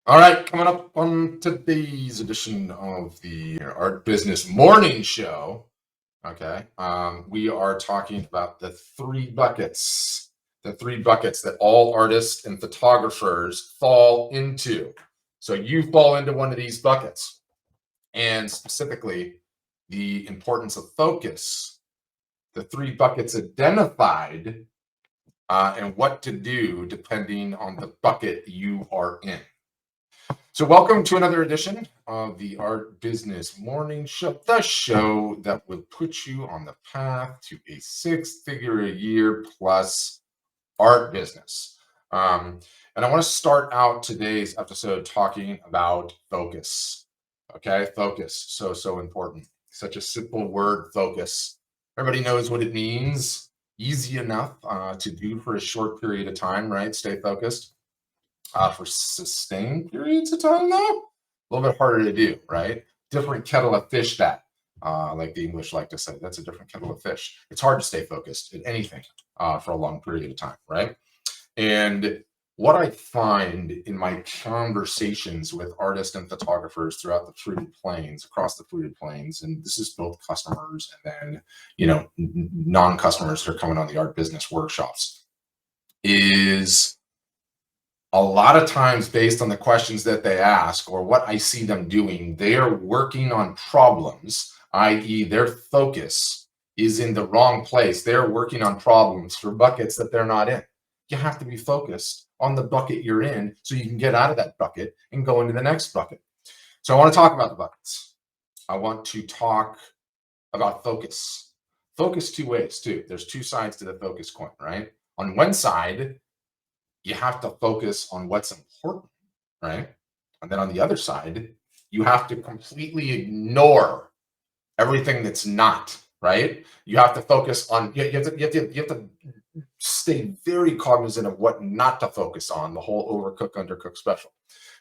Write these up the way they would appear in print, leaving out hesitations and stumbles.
All right, coming up on today's edition of the Art Business Morning Show. Okay, we are talking about the three buckets that all artists and photographers fall into. So you fall into one of these buckets, and specifically the importance of focus, the three buckets identified, and what to do depending on the bucket you are in. So, welcome to another edition of the Art Business Morning Show, the show that will put you on the path to a six-figure-a-year plus art business. And I want to start out today's episode talking about focus. Okay, focus, so important. Such a simple word, focus. Everybody knows what it means. Easy enough to do for a short period of time, right? Stay focused. For sustained periods of time, though, a little bit harder to do, right? Different kettle of fish, that, like the English like to say. That's a different kettle of fish. It's hard to stay focused in anything for a long period of time, right? And what I find in my conversations with artists and photographers throughout the fruited plains, across the fruited plains, and this is both customers and then, non-customers that are coming on the art business workshops, is a lot of times based on the questions that they ask or what I see them doing, they are working on problems, i.e., their focus is in the wrong place. They're working on problems for buckets that they're not in. You have to be focused on the bucket you're in so you can get out of that bucket and go into the next bucket. So I want to talk about the buckets. I want to talk about focus. Focus two ways, too. There's two sides to the focus coin, right? On one side, you have to focus on what's important, right? And then on the other side, you have to completely ignore everything that's not, right? You have to focus on, you have to stay very cognizant of what not to focus on, the whole overcook, undercook special.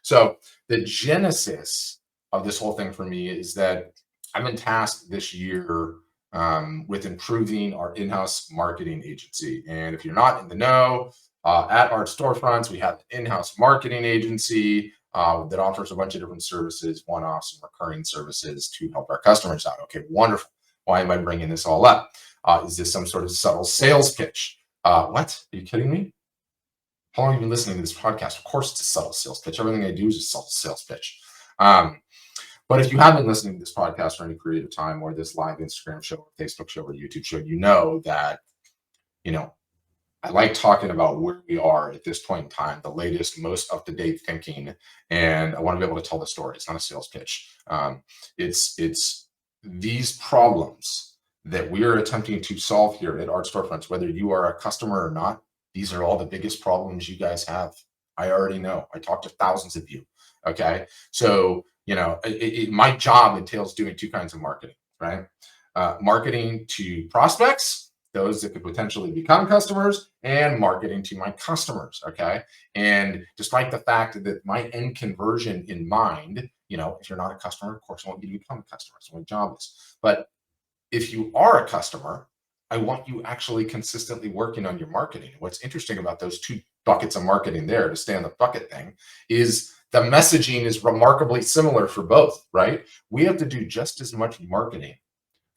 So the genesis of this whole thing for me is that I've been tasked this year with improving our in-house marketing agency. And if you're not in the know, at our Storefronts, we have an in-house marketing agency that offers a bunch of different services, one-offs and recurring services to help our customers out. Okay, wonderful. Why am I bringing this all up? Is this some sort of subtle sales pitch? What? Are you kidding me? How long have you been listening to this podcast? Of course it's a subtle sales pitch. Everything I do is a subtle sales pitch. But if you have been listening to this podcast for any period of time, or this live Instagram show, or Facebook show, or YouTube show, you know that, I like talking about where we are at this point in time, the latest, most up-to-date thinking, and I want to be able to tell the story. It's not a sales pitch. It's these problems that we are attempting to solve here at Art Storefronts, whether you are a customer or not. These are all the biggest problems you guys have. I already know. I talked to thousands of you. Okay, so my job entails doing two kinds of marketing, right? Marketing to prospects, those that could potentially become customers, and marketing to my customers, okay? And despite the fact that my end conversion in mind, if you're not a customer, of course, I want you to become a customer. That's what my job is. But if you are a customer, I want you actually consistently working on your marketing. What's interesting about those two buckets of marketing there, to stay on the bucket thing, is the messaging is remarkably similar for both, right? We have to do just as much marketing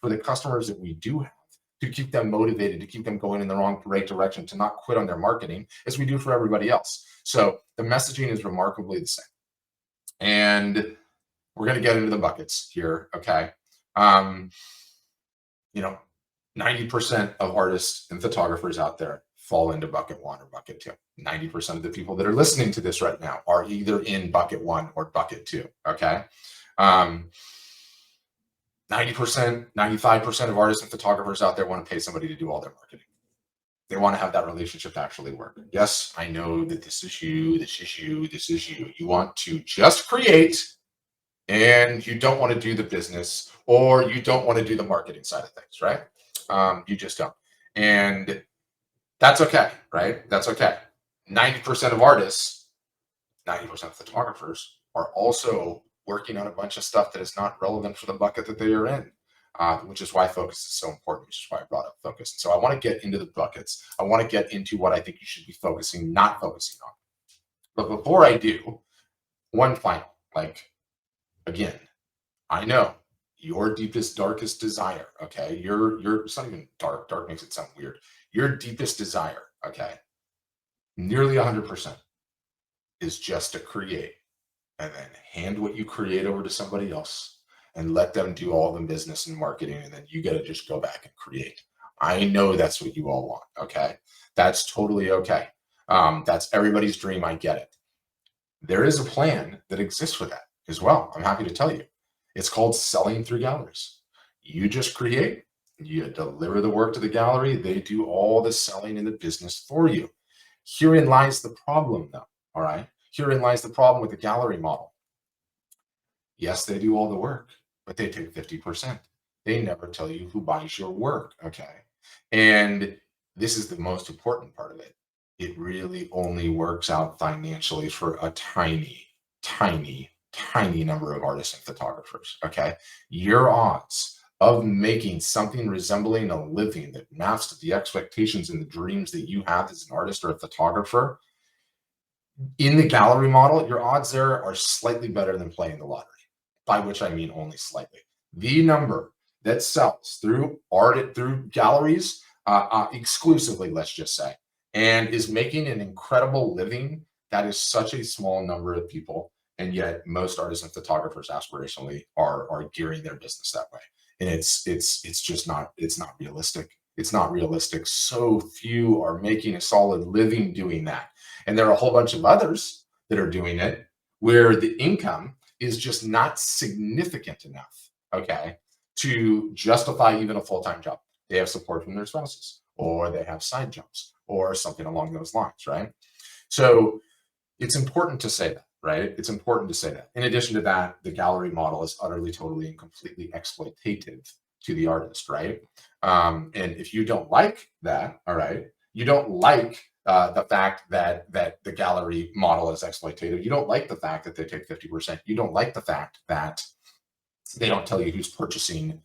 for the customers that we do have to keep them motivated, to keep them going in the right direction, to not quit on their marketing, as we do for everybody else. So the messaging is remarkably the same. And we're going to get into the buckets here, okay? 90% of artists and photographers out there fall into bucket one or bucket two. 90% of the people that are listening to this right now are either in bucket one or bucket two, okay? 90%, 95% of artists and photographers out there want to pay somebody to do all their marketing. They want to have that relationship actually work. Yes, I know that this is you, this is you, this is you. You want to just create, and you don't want to do the business, or you don't want to do the marketing side of things, right? You just don't. And that's okay, right? That's okay. 90% of artists, 90% of photographers are also working on a bunch of stuff that is not relevant for the bucket that they are in, which is why focus is so important, which is why I brought up focus. So I want to get into the buckets. I want to get into what I think you should be focusing, not focusing on. But before I do, one final, like, again, I know your deepest, darkest desire, okay? It's not even dark. Dark makes it sound weird. Your deepest desire, okay, nearly 100% is just to create and then hand what you create over to somebody else and let them do all the business and marketing. And then you got to just go back and create. I know that's what you all want, okay? That's totally okay. That's everybody's dream. I get it. There is a plan that exists for that as well. I'm happy to tell you. It's called selling through galleries. You just create, you deliver the work to the gallery, they do all the selling in the business for you. Herein lies the problem, though. All right. Herein lies the problem with the gallery model. Yes, they do all the work, but they take 50%. They never tell you who buys your work. Okay. And this is the most important part of it. It really only works out financially for a tiny, tiny, tiny number of artists and photographers. Okay. Your odds of making something resembling a living that maps to the expectations and the dreams that you have as an artist or a photographer in the gallery model, your odds there are slightly better than playing the lottery, by which I mean only slightly. The number that sells through art, through galleries, exclusively, let's just say, and is making an incredible living, that is such a small number of people. And yet most artists and photographers aspirationally are gearing their business that way. And it's just not, it's not realistic. It's not realistic. So few are making a solid living doing that. And there are a whole bunch of others that are doing it where the income is just not significant enough, okay, to justify even a full-time job. They have support from their spouses, or they have side jobs, or something along those lines, right? So it's important to say that, right? It's important to say that. In addition to that, the gallery model is utterly, totally, and completely exploitative to the artist, right? And if you don't like that, all right, you don't like the fact that the gallery model is exploitative. You don't like the fact that they take 50%. You don't like the fact that they don't tell you who's purchasing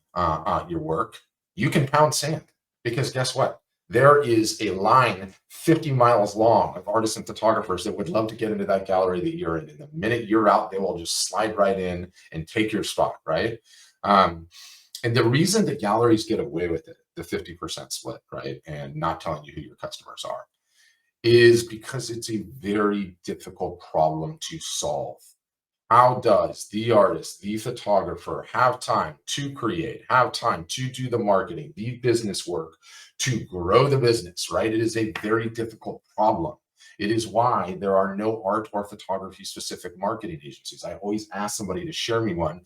your work. You can pound sand because guess what? There is a line 50 miles long of artists and photographers that would love to get into that gallery that you're in. And the minute you're out, they will just slide right in and take your spot, right? And the reason that galleries get away with it, the 50% split, right, and not telling you who your customers are, is because it's a very difficult problem to solve. How does the artist, the photographer have time to create, have time to do the marketing, the business work, to grow the business, right? It is a very difficult problem. It is why there are no art or photography specific marketing agencies. I always ask somebody to share one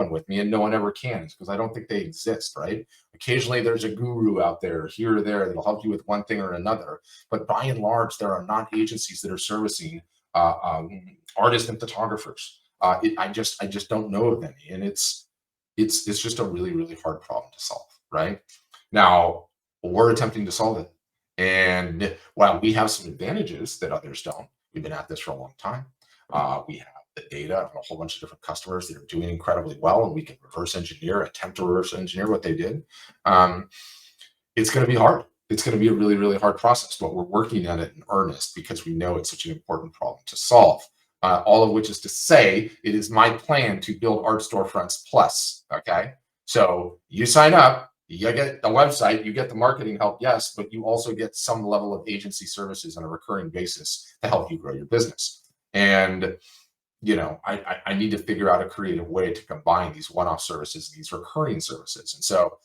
with me, and no one ever can because I don't think they exist, right? Occasionally there's a guru out there here or there that'll help you with one thing or another. But by and large, there are not agencies that are servicing artists and photographers. I just don't know of any, and it's just a really really hard problem to solve. Right now, we're attempting to solve it, and while we have some advantages that others don't, we've been at this for a long time. We have the data on a whole bunch of different customers that are doing incredibly well, and we can attempt to reverse engineer what they did. Um, it's going to be hard. It's going to be a really, really hard process, but we're working at it in earnest because we know it's such an important problem to solve. All of which is to say, it is my plan to build Art Storefronts Plus. Okay. So you sign up, you get the website, you get the marketing help, yes, but you also get some level of agency services on a recurring basis to help you grow your business. And I need to figure out a creative way to combine these one-off services and these recurring services. And so,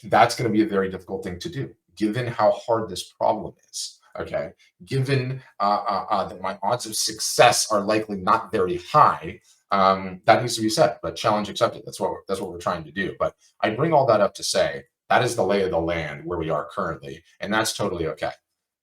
that's going to be a very difficult thing to do, given how hard this problem is. Okay, given that my odds of success are likely not very high, that needs to be said. But challenge accepted. That's what we're trying to do. But I bring all that up to say that is the lay of the land where we are currently, and that's totally okay.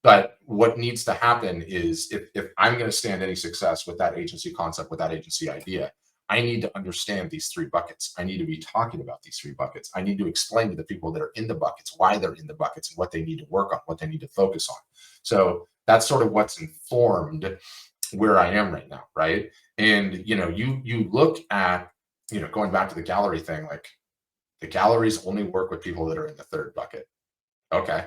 But what needs to happen is if I'm going to stand any success with that agency concept, with that agency idea, I need to understand these three buckets. I need to be talking about these three buckets. I need to explain to the people that are in the buckets why they're in the buckets and what they need to work on, what they need to focus on. So that's sort of what's informed where I am right now, right? And you look at going back to the gallery thing, like the galleries only work with people that are in the third bucket. Okay,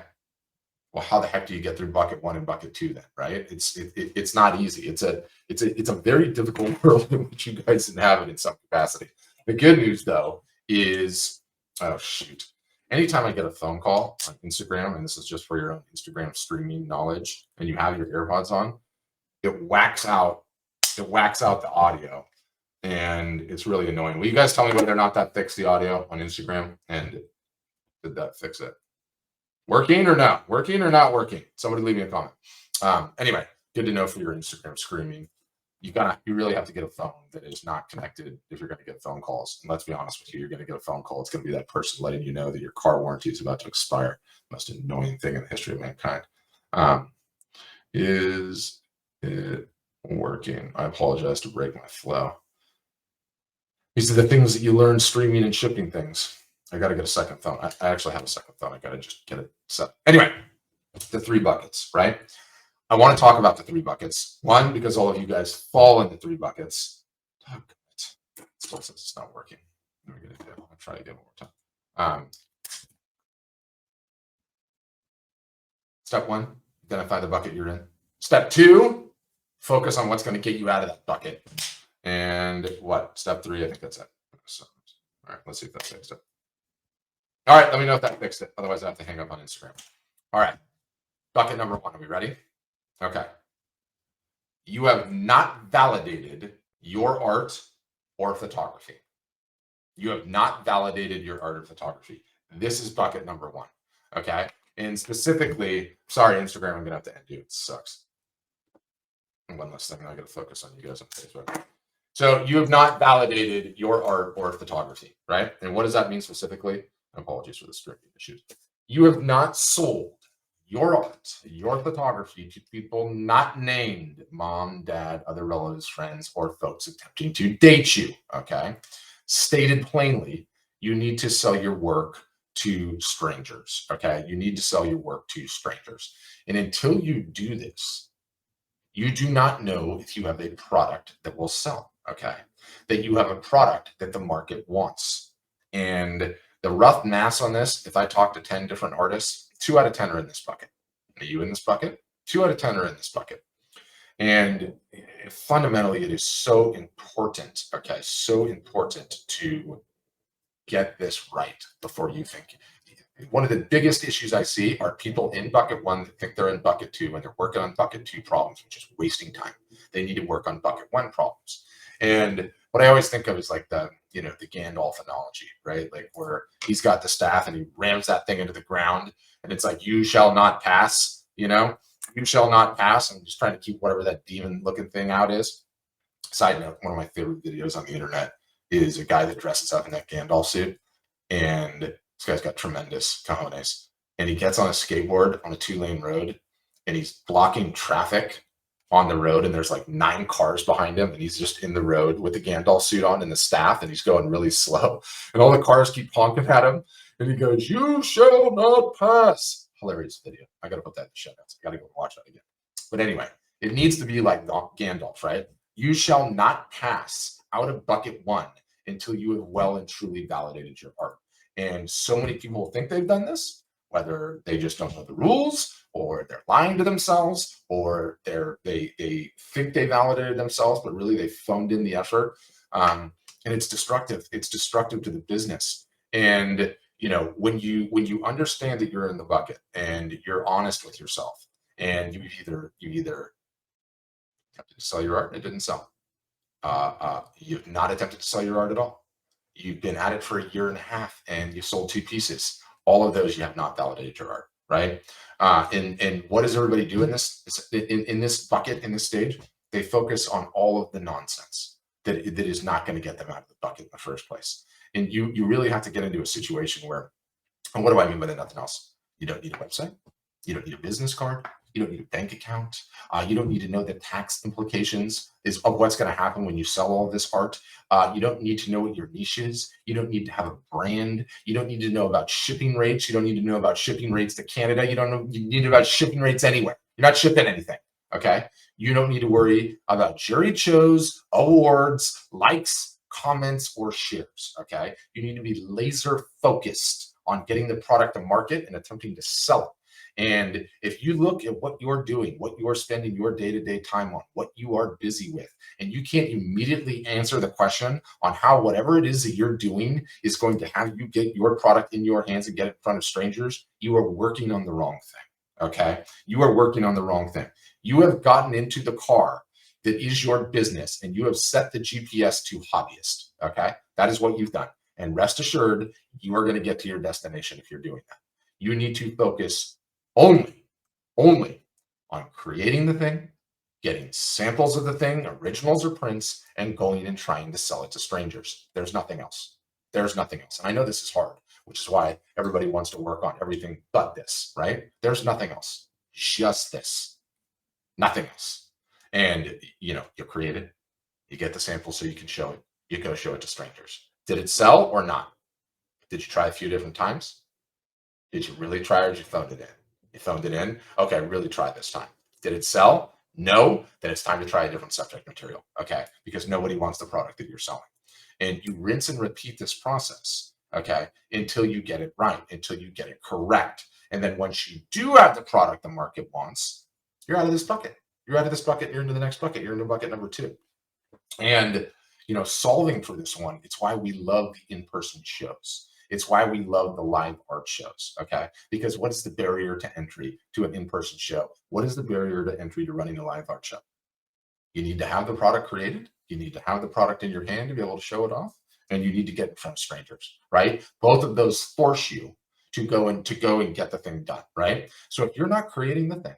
Well, how the heck do you get through bucket 1 and bucket 2 then, right? It's not easy. It's a very difficult world in which you guys inhabit in some capacity. The good news though is, oh shoot, anytime I get a phone call on Instagram, and this is just for your own Instagram streaming knowledge, and you have your AirPods on, it whacks out the audio, and it's really annoying. Will you guys tell me whether or not that fixed the audio on Instagram? And did that fix it? Working or not? Working or not working? Somebody leave me a comment. Anyway, good to know for your Instagram screaming. You really have to get a phone that is not connected if you're going to get phone calls. And let's be honest with you, you're going to get a phone call. It's going to be that person letting you know that your car warranty is about to expire. Most annoying thing in the history of mankind. Is it working? I apologize to break my flow. These are the things that you learn streaming and shipping things. I got to get a second phone. I actually have a second phone. I got to just get it set. Anyway, the 3 buckets, right? I want to talk about the 3 buckets. One, because all of you guys fall into 3 buckets. Oh, it still says it's not working. Let me get it. I'll try again one more time. Step 1, identify the bucket you're in. Step 2, focus on what's going to get you out of that bucket. And what? Step 3, I think that's it. So, all right, let's see if that fixed it. All right, let me know if that fixed it. Otherwise, I have to hang up on Instagram. All right, bucket number 1. Are we ready? Okay. You have not validated your art or photography. You have not validated your art or photography. This is bucket number 1. Okay. And specifically, sorry, Instagram, I'm going to have to end you. It sucks. And one last thing, I got to focus on you guys on Facebook. So you have not validated your art or photography, right? And what does that mean specifically? Apologies for the streaming issues. You have not sold your art, your photography to people not named mom, dad, other relatives, friends, or folks attempting to date you, okay? Stated plainly, you need to sell your work to strangers, okay? You need to sell your work to strangers. And until you do this, you do not know if you have a product that will sell, okay? That you have a product that the market wants. And the rough math on this, if I talk to 10 different artists, 2 out of 10 are in this bucket. Are you in this bucket? 2 out of 10 are in this bucket. And fundamentally, it is so important, okay, so important to get this right before you think. One of the biggest issues I see are people in bucket 1 that think they're in bucket 2 and they're working on bucket 2 problems, which is wasting time. They need to work on bucket 1 problems. And what I always think of is like the Gandalf analogy, right? Like where he's got the staff and he rams that thing into the ground and it's like, you shall not pass, you shall not pass. I'm just trying to keep whatever that demon looking thing out is. Side note, one of my favorite videos on the internet is a guy that dresses up in that Gandalf suit. And this guy's got tremendous cojones. And he gets on a skateboard on a 2-lane road and he's blocking traffic on the road, and there's like 9 cars behind him, and he's just in the road with the Gandalf suit on and the staff, and he's going really slow. And all the cars keep honking at him, and he goes, "You shall not pass." Hilarious video. I got to put that in the show notes. I got to go watch that again. But anyway, it needs to be like Gandalf, right? You shall not pass out of bucket 1 until you have well and truly validated your art. And so many people think they've done this, whether they just don't know the rules, or they're lying to themselves, or they think they validated themselves, but really they phoned in the effort. And it's destructive. It's destructive to the business. And when you understand that you're in the bucket and you're honest with yourself, and you either attempted to sell your art and it didn't sell. You've not attempted to sell your art at all. You've been at it for 1.5 years and you sold 2 pieces. All of those, you have not validated your art, right? And what does everybody do in this bucket, in this stage? They focus on all of the nonsense that is not going to get them out of the bucket in the first place. And you really have to get into a situation where, and what do I mean by that? Nothing else. You don't need a website. You don't need a business card. You don't need a bank account. You don't need to know the tax implications of what's going to happen when you sell all this art. You don't need to know what your niche is. You don't need to have a brand. You don't need to know about shipping rates. You don't need to know about shipping rates to Canada. You need to know about shipping rates anywhere. You're not shipping anything, okay? You don't need to worry about jury shows, awards, likes, comments, or shares, okay? You need to be laser focused on getting the product to market and attempting to sell it. And if you look at what you're doing, what you're spending your day-to-day time on, what you are busy with, and you can't immediately answer the question on how whatever it is that you're doing is going to have you get your product in your hands and get it in front of strangers, you are working on the wrong thing. Okay. You are working on the wrong thing. You have gotten into the car that is your business and you have set the GPS to hobbyist. Okay. That is what you've done. And rest assured, you are going to get to your destination if you're doing that. You need to focus only on creating the thing, getting samples of the thing, originals or prints, and going and trying to sell it to strangers. There's nothing else. There's nothing else. And I know this is hard, which is why everybody wants to work on everything but this, right? There's nothing else. Just this. Nothing else. And you create it, you get the sample so you can show it. You go show it to strangers. Did it sell or not? Did you try a few different times? Did you really try or did you phone it in? You phoned it in? Okay, really try this time. Did it sell? No, then it's time to try a different subject material, okay? Because nobody wants the product that you're selling. And you rinse and repeat this process, okay, until you get it right, until you get it correct. And then once you do have the product the market wants, you're out of this bucket. You're out of this bucket, you're into the next bucket, you're into bucket number 2. And, solving for this one, it's why we love the in-person shows. It's why we love the live art shows, okay? Because what is the barrier to entry to an in-person show? What is the barrier to entry to running a live art show? You need to have the product created. You need to have the product in your hand to be able to show it off. And you need to get it from strangers, right? Both of those force you to go and get the thing done, right? So if you're not creating the thing,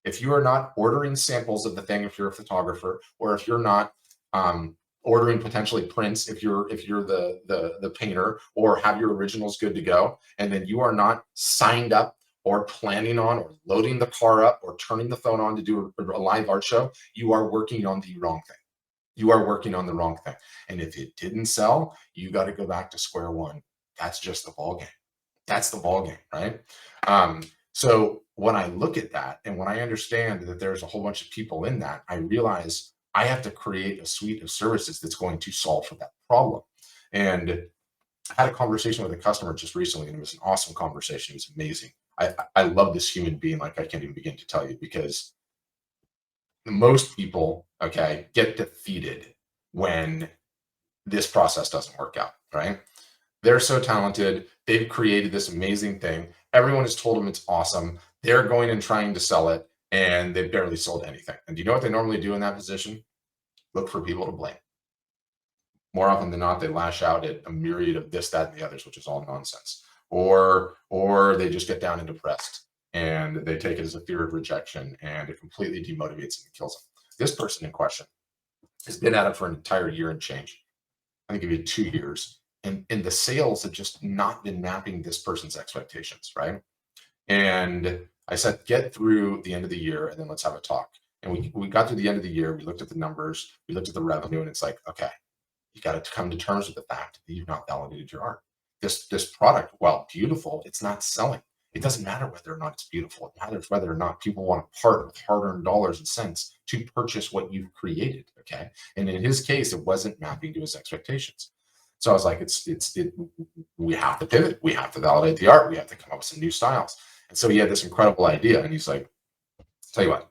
if you are not ordering samples of the thing, if you're a photographer, or if you're not ordering potentially prints, if you're the painter, or have your originals good to go, and then you are not signed up or planning on or loading the car up or turning the phone on to do a live art show, you are working on the wrong thing. You are working on the wrong thing. And if it didn't sell, you got to go back to square one. That's just the ball game. That's the ball game, right? So when I look at that and when I understand that there's a whole bunch of people in that, I realize I have to create a suite of services that's going to solve for that problem. And I had a conversation with a customer just recently, and it was an awesome conversation. It was amazing. I love this human being like I can't even begin to tell you, because most people, okay, get defeated when this process doesn't work out, right? They're so talented. They've created this amazing thing. Everyone has told them it's awesome. They're going and trying to sell it, and they've barely sold anything. And do you know what they normally do in that position? Look for people to blame. More often than not, they lash out at a myriad of this, that, and the others, which is all nonsense. Or they just get down and depressed, and they take it as a fear of rejection, and it completely demotivates and kills them. This person in question has been at it for an entire year and change. I think it'd be 2 years. And the sales have just not been mapping this person's expectations, right? And I said, get through the end of the year and then let's have a talk. And we got through the end of the year, we looked at the numbers, we looked at the revenue, and it's like, okay, you got to come to terms with the fact that you've not validated your art. This product, while beautiful, it's not selling. It doesn't matter whether or not it's beautiful. It matters whether or not people want to part with hard-earned dollars and cents to purchase what you've created, okay? And in his case, it wasn't mapping to his expectations. So I was like, we have to pivot. We have to validate the art. We have to come up with some new styles. And so he had this incredible idea, and he's like, tell you what,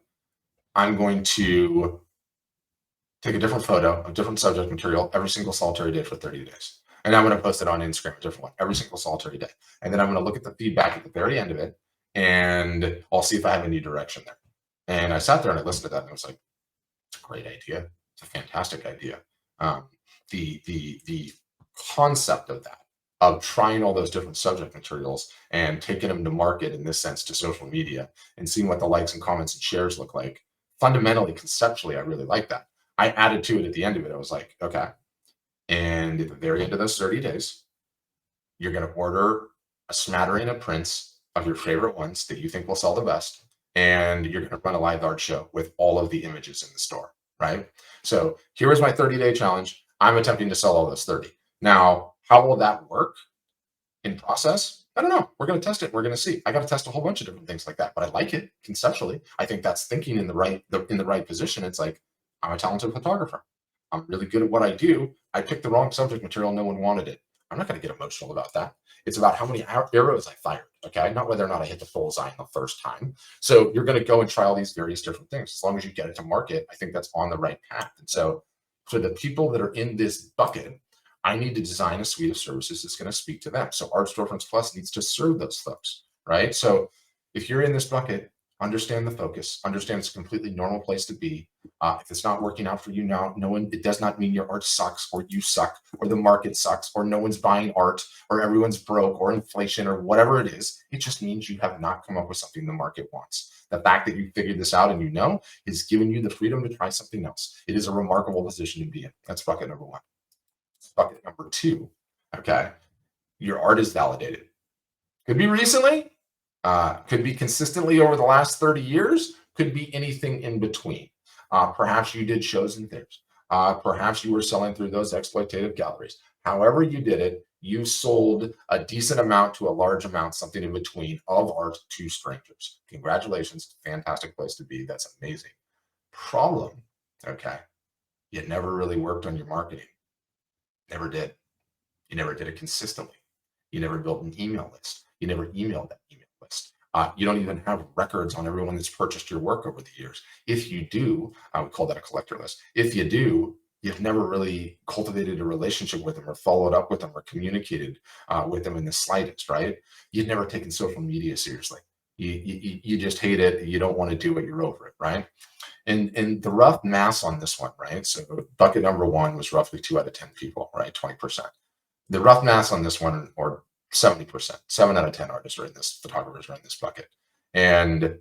I'm going to take a different photo of different subject material every single solitary day for 30 days. And I'm going to post it on Instagram, a different one, every single solitary day. And then I'm going to look at the feedback at the very end of it, and I'll see if I have any direction there. And I sat there and I listened to that, and I was like, it's a great idea. It's a fantastic idea. The concept of that, of trying all those different subject materials and taking them to market, in this sense, to social media, and seeing what the likes and comments and shares look like. Fundamentally, conceptually, I really like that. I added to it at the end of it. I was like, okay. And at the very end of those 30 days, you're going to order a smattering of prints of your favorite ones that you think will sell the best. And you're going to run a live art show with all of the images in the store, right? So here is my 30-day challenge. I'm attempting to sell all those 30. Now, how will that work in process? I don't know. We're going to test it. We're going to see. I got to test a whole bunch of different things like that, but I like it conceptually. I think that's thinking in the right position. It's like, I'm a talented photographer. I'm really good at what I do. I picked the wrong subject material. No one wanted it. I'm not going to get emotional about that. It's about how many arrows I fired, okay? Not whether or not I hit the bullseye the first time. So you're going to go and try all these various different things. As long as you get it to market, I think that's on the right path. And so for the people that are in this bucket, I need to design a suite of services that's going to speak to them. So Art Storefronts Plus needs to serve those folks, right? So if you're in this bucket, understand the focus, understand it's a completely normal place to be. If it's not working out for you now, it does not mean your art sucks or you suck or the market sucks or no one's buying art or everyone's broke or inflation or whatever it is. It just means you have not come up with something the market wants. The fact that you figured this out and you know is giving you the freedom to try something else. It is a remarkable position to be in. That's bucket number one. Bucket number two, okay, your art is validated. Could be recently, could be consistently over the last 30 years, could be anything in between. Perhaps you did shows and things. Perhaps you were selling through those exploitative galleries. However you did it, you sold a decent amount to a large amount, something in between of art to strangers. Congratulations, fantastic place to be. That's amazing. Problem, okay, you never really worked on your marketing. Never did. You never did it consistently. You never built an email list. You never emailed that email list. You don't even have records on everyone that's purchased your work over the years. If you do, I would call that a collector list. If you do, you've never really cultivated a relationship with them or followed up with them or communicated with them in the slightest, right? You've never taken social media seriously. You just hate it. You don't want to do it. You're over it, right? And the rough mass on this one, right? So bucket number one was roughly 2 out of 10 people, right? 20%. The rough mass on this one, or 70%, 7 out of 10 artists are in this, photographers are in this bucket. And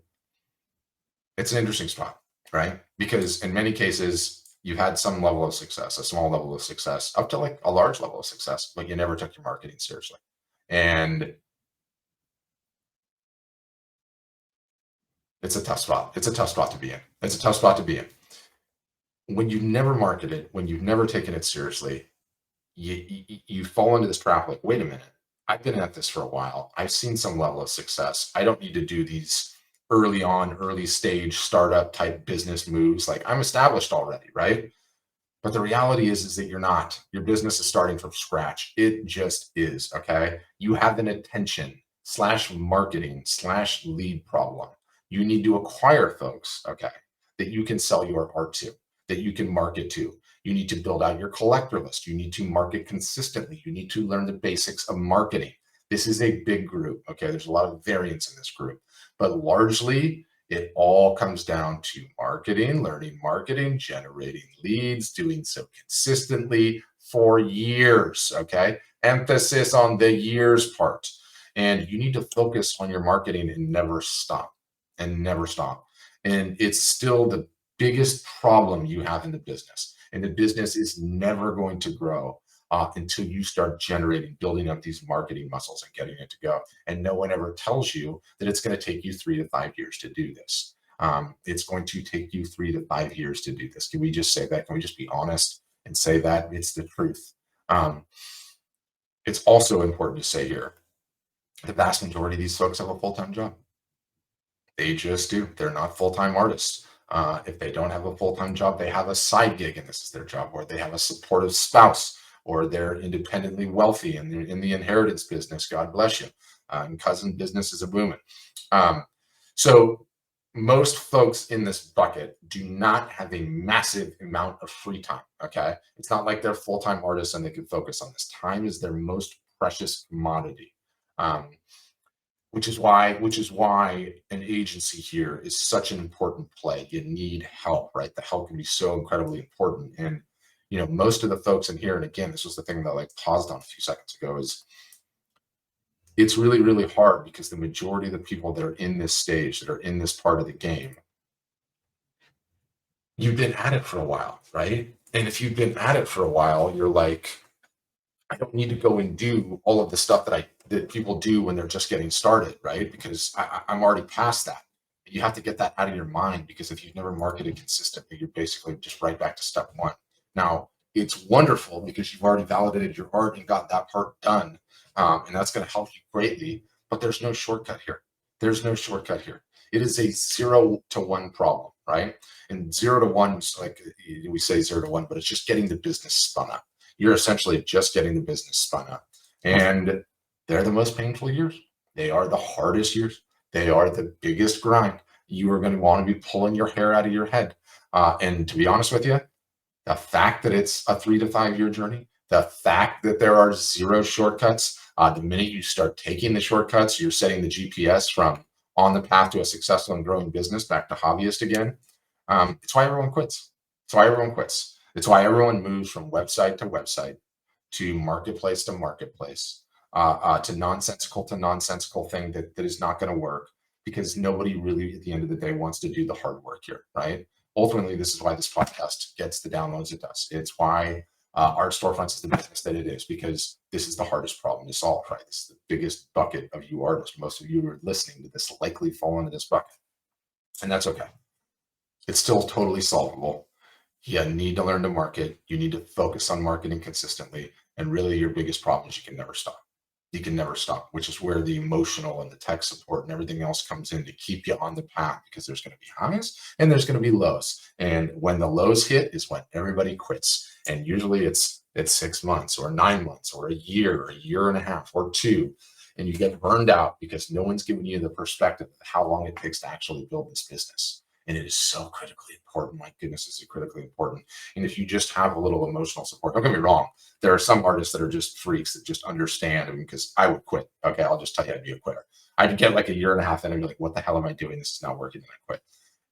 it's an interesting spot, right? Because in many cases, you've had some level of success, a small level of success, up to like a large level of success, but you never took your marketing seriously. And it's a tough spot. It's a tough spot to be in. It's a tough spot to be in. When you've never marketed, when you've never taken it seriously, you fall into this trap like, wait a minute, I've been at this for a while. I've seen some level of success. I don't need to do these early stage startup type business moves. Like I'm established already, right? But the reality is that you're not. Your business is starting from scratch. It just is. Okay. You have an attention slash marketing slash lead problem. You need to acquire folks, okay, that you can sell your art to, that you can market to. You need to build out your collector list. You need to market consistently. You need to learn the basics of marketing. This is a big group. Okay. There's a lot of variance in this group, but largely it all comes down to marketing, learning marketing, generating leads, doing so consistently for years. Okay. Emphasis on the years part. And you need to focus on your marketing and never stop and never stop. And it's still the biggest problem you have in the business. And the business is never going to grow until you start building up these marketing muscles and getting it to go. And no one ever tells you that it's going to take you 3 to 5 years to do this. It's going to take you 3 to 5 years to do this. Can we just say that? Can we just be honest and say that it's the truth? It's also important to say here, the vast majority of these folks have a full-time job. They just do. They're not full-time artists. If they don't have a full-time job, they have a side gig and this is their job, or they have a supportive spouse, or they're independently wealthy and they're in the inheritance business. God bless you. And cousin business is a booming. So most folks in this bucket do not have a massive amount of free time. Okay. It's not like they're full-time artists and they can focus on this. Time is their most precious commodity. Which is why an agency here is such an important play. You need help, right? The help can be so incredibly important. And, you know, most of the folks in here, and again, this was the thing that I like paused on a few seconds ago, is it's really, really hard because the majority of the people that are in this stage, that are in this part of the game, you've been at it for a while, right? And if you've been at it for a while, you're like, I don't need to go and do all of the stuff that people do when they're just getting started, right? Because I'm already past that. You have to get that out of your mind, because if you've never marketed consistently, you're basically just right back to step one. Now, it's wonderful because you've already validated your art and got that part done. And that's going to help you greatly, but there's no shortcut here. There's no shortcut here. It is a 0 to 1 problem, right? And 0 to 1 is like, we say 0 to 1, but it's just getting the business spun up. You're essentially just getting the business spun up. And they're the most painful years. They are the hardest years. They are the biggest grind. You are going to want to be pulling your hair out of your head. And to be honest with you, the fact that it's a 3 to 5 year journey, the fact that there are zero shortcuts, the minute you start taking the shortcuts, you're setting the GPS from on the path to a successful and growing business back to hobbyist again. It's why everyone quits. It's why everyone quits. It's why everyone moves from website to website, to marketplace, to nonsensical thing that is not going to work, because nobody really at the end of the day wants to do the hard work here, right? Ultimately, this is why this podcast gets the downloads it does. It's why Art Storefronts is the business that it is, because this is the hardest problem to solve, right? This is the biggest bucket of you artists. Most of you who are listening to this likely fall into this bucket, and that's okay. It's still totally solvable. You need to learn to market. You need to focus on marketing consistently. And really, your biggest problem is you can never stop. You can never stop, which is where the emotional and the tech support and everything else comes in to keep you on the path, because there's going to be highs and there's going to be lows. And when the lows hit is when everybody quits. And usually it's 6 months or 9 months or a year and a half or 2. And you get burned out because no one's giving you the perspective of how long it takes to actually build this business. And it is so critically important. My goodness, is it critically important. And if you just have a little emotional support, don't get me wrong, there are some artists that are just freaks that just understand. I mean, because I would quit. Okay, I'll just tell you, I'd be a quitter. I'd get like a year and a half in and be like, what the hell am I doing? This is not working. And I quit.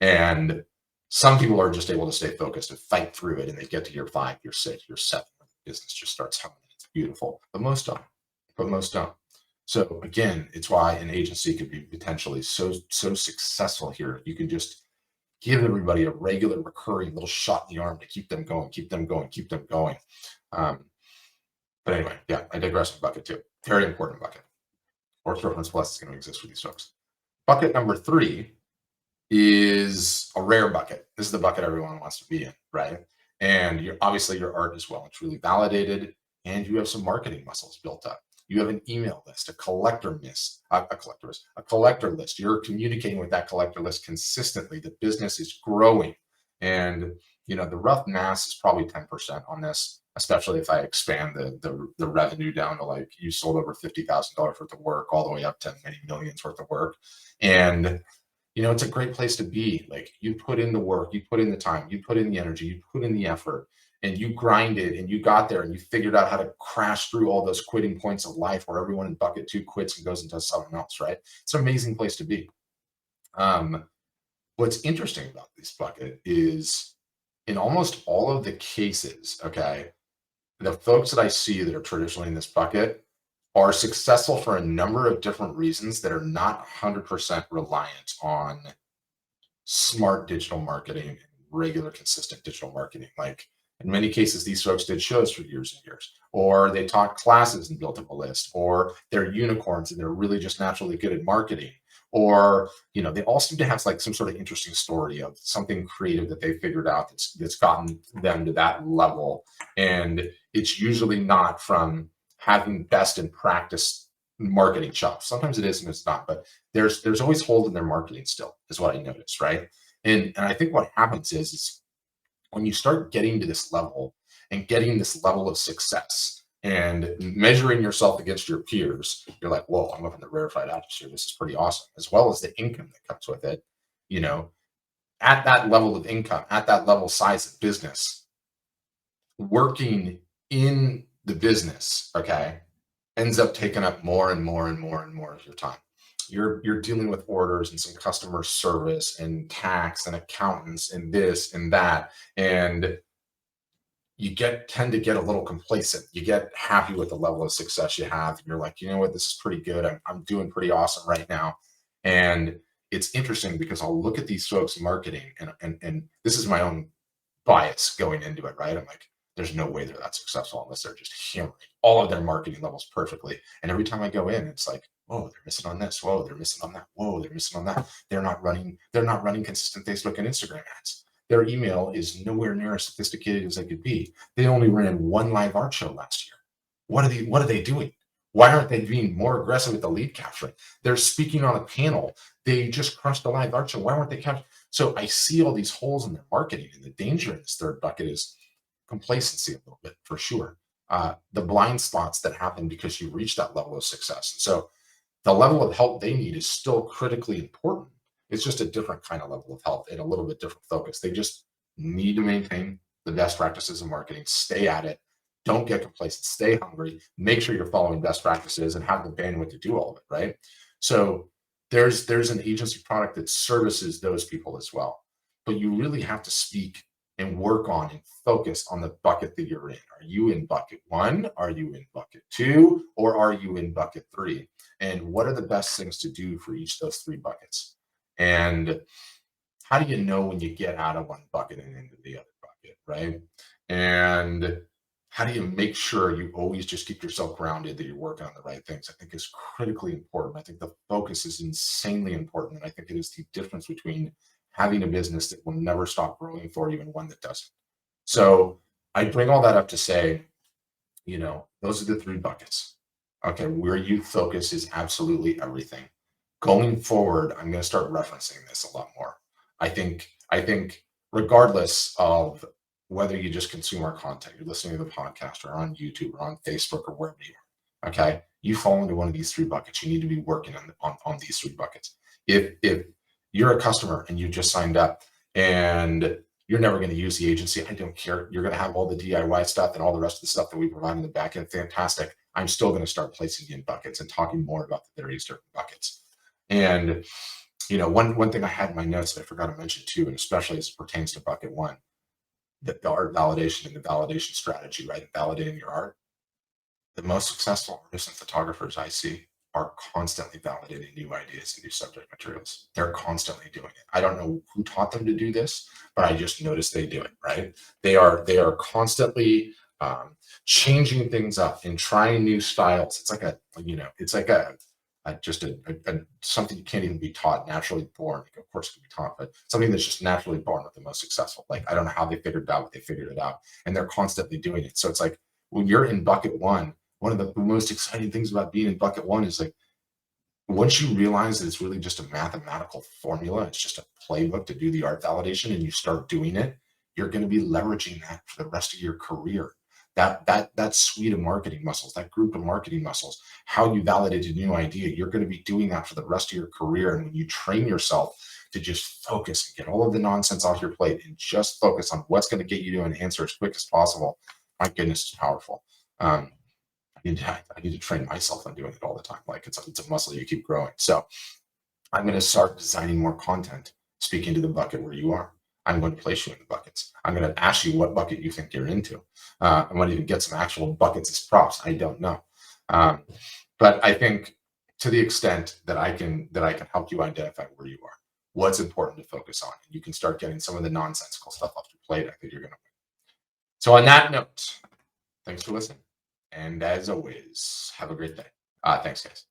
And some people are just able to stay focused and fight through it. And they get to year 5, year 6, year 7, when the business just starts humming. It's beautiful. But most don't. So again, it's why an agency could be potentially so successful here. You can just give everybody a regular recurring little shot in the arm to keep them going. But anyway, yeah, I digress on bucket 2. Very important bucket. Or Storefronts Plus is going to exist for these folks. Bucket number 3 is a rare bucket. This is the bucket everyone wants to be in, right? And you're obviously your art as well. It's really validated, and you have some marketing muscles built up. You have an email list, a collector list. You're communicating with that collector list consistently. The business is growing. And the rough math is probably 10% on this, especially if I expand the revenue down to, like, you sold over $50,000 worth of work all the way up to many millions worth of work. And it's a great place to be. Like, you put in the work, you put in the time, you put in the energy, you put in the effort, and you grinded and you got there and you figured out how to crash through all those quitting points of life where everyone in bucket 2 quits and goes into something else, right? It's an amazing place to be. What's interesting about this bucket is, in almost all of the cases, okay, the folks that I see that are traditionally in this bucket are successful for a number of different reasons that are not 100% reliant on smart digital marketing, regular, consistent digital marketing. Like, in many cases, these folks did shows for years and years, or they taught classes and built up a list, or they're unicorns and they're really just naturally good at marketing, or they all seem to have like some sort of interesting story of something creative that they figured out that's gotten them to that level. And it's usually not from having best in practice marketing chops. Sometimes it is and it's not, but there's always holes in their marketing still, is what I noticed, right? And I think what happens is when you start getting to this level and getting this level of success and measuring yourself against your peers, you're like, whoa, I'm up in the rarefied atmosphere. This is pretty awesome. As well as the income that comes with it, at that level of income, at that level size of business, working in the business, okay, ends up taking up more and more and more and more of your time. You're dealing with orders and some customer service and tax and accountants and this and that, and you tend to get a little complacent. You get happy with the level of success you have, and you're like, you know what, this is pretty good. I'm doing pretty awesome right now. And it's interesting because I'll look at these folks marketing, and this is my own bias going into it, right? I'm like, there's no way they're that successful unless they're just hammering all of their marketing levels perfectly. And every time I go in, it's like, whoa, they're missing on this. Whoa, they're missing on that. Whoa, they're missing on that. They're not running consistent Facebook and Instagram ads. Their email is nowhere near as sophisticated as they could be. They only ran 1 live art show last year. What are they doing? Why aren't they being more aggressive with the lead capturing? They're speaking on a panel. They just crushed a live art show. Why weren't they capturing? So I see all these holes in their marketing, and the danger in this third bucket is complacency a little bit, for sure. the blind spots that happen because you reach that level of success. And so the level of help they need is still critically important. It's just a different kind of level of help and a little bit different focus. They just need to maintain the best practices in marketing, stay at it, don't get complacent, stay hungry, make sure you're following best practices and have the bandwidth to do all of it, right? So there's an agency product that services those people as well. But you really have to speak and work on and focus on the bucket that you're in. Are you in bucket one? Are you in bucket two? Or are you in bucket three? And what are the best things to do for each of those three buckets? And how do you know when you get out of one bucket and into the other bucket, right? And how do you make sure you always just keep yourself grounded, that you're working on the right things? I think is critically important. I think the focus is insanely important. And I think it is the difference between having a business that will never stop growing for you and one that doesn't. So I bring all that up to say, those are the three buckets. Okay, where you focus is absolutely everything. Going forward, I'm going to start referencing this a lot more. I think regardless of whether you just consume our content, you're listening to the podcast or on YouTube or on Facebook or wherever you are, okay, you fall into one of these three buckets. You need to be working on these three buckets. If you're a customer and you just signed up and you're never going to use the agency, I don't care. You're going to have all the DIY stuff and all the rest of the stuff that we provide in the back end. Fantastic. I'm still going to start placing you in buckets and talking more about the various different buckets. And one thing I had in my notes that I forgot to mention too, and especially as it pertains to bucket one, the art validation and the validation strategy, right? Validating your art. The most successful artists and photographers I see are constantly validating new ideas and new subject materials. They're constantly doing it. I don't know who taught them to do this, but I just noticed they do it, right? They are constantly changing things up and trying new styles. It's like something you can't even be taught, naturally born. Of course, it can be taught, but something that's just naturally born with the most successful. Like, I don't know how they figured it out, but they figured it out, and they're constantly doing it. So it's like when you're in bucket one of the most exciting things about being in bucket one is like, once you realize that it's really just a mathematical formula, it's just a playbook to do the art validation, and you start doing it, you're going to be leveraging that for the rest of your career. That suite of marketing muscles, that group of marketing muscles, how you validate a new idea, you're going to be doing that for the rest of your career. And when you train yourself to just focus and get all of the nonsense off your plate and just focus on what's going to get you to an answer as quick as possible, my goodness, it's powerful. I need to train myself on doing it all the time. Like, it's a muscle you keep growing. So I'm going to start designing more content, speaking to the bucket where you are. I'm going to place you in the buckets. I'm going to ask you what bucket you think you're into. I might even get some actual buckets as props. I don't know. But I think to the extent that I can help you identify where you are, what's important to focus on, and you can start getting some of the nonsensical stuff off your plate, I think you're going to win. So on that note, thanks for listening. And as always, have a great day. Thanks, guys.